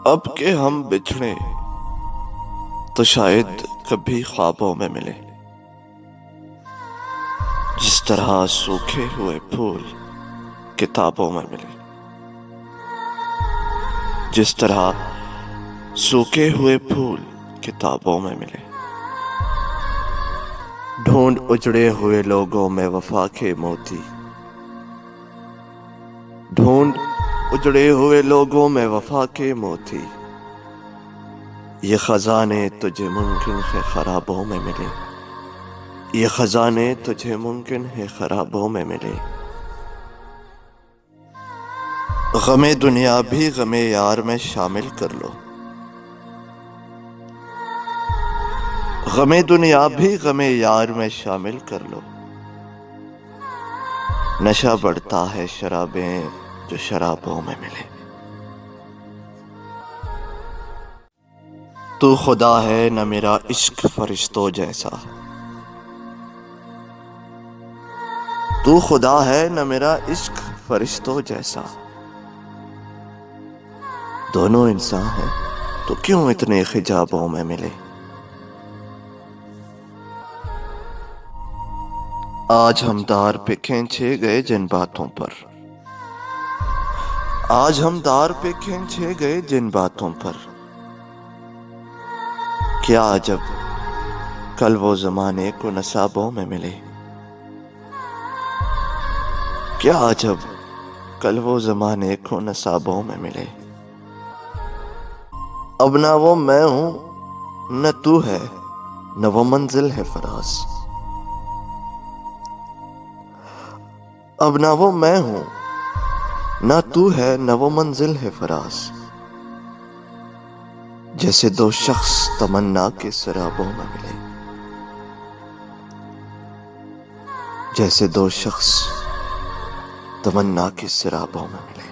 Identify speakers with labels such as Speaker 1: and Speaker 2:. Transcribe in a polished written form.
Speaker 1: اب کہ ہم بچھڑے تو شاید کبھی خوابوں میں ملے، جس طرح سوکھے ہوئے پھول کتابوں میں ملے، جس طرح سوکھے ہوئے پھول کتابوں میں ملے۔ ڈھونڈ اجڑے ہوئے لوگوں میں وفا کے موتی، ڈھونڈ اجڑے ہوئے لوگوں میں وفا کے موتی، یہ خزانے تجھے ممکن ہے خرابوں میں ملے، یہ خزانے تجھے ممکن ہے خرابوں میں ملے۔ غم دنیا بھی غم یار میں شامل کر لو، غم دنیا بھی غم یار میں شامل کر لو، نشہ بڑھتا ہے شرابیں جو شرابوں میں ملے۔ تو خدا ہے نہ میرا عشق فرشتوں جیسا، تو خدا ہے نہ میرا عشق فرشتوں جیسا، دونوں انسان ہیں تو کیوں اتنے حجابوں میں ملے۔ آج ہم دار پہ کھینچے گئے جن باتوں پر، آج ہم دار پہ کھینچے گئے جن باتوں پر، کیا عجب کل وہ زمانے کو نصابوں میں ملے، کیا عجب کل وہ زمانے کو نصابوں میں ملے۔ اب نہ وہ میں ہوں نہ تو ہے، نہ وہ منزل ہے فراز، اب نہ وہ میں ہوں نہ تو ہے، نہ وہ منزل ہے فراز، جیسے دو شخص تمنا کے سرابوں میں ملے، جیسے دو شخص تمنا کے سرابوں میں ملے۔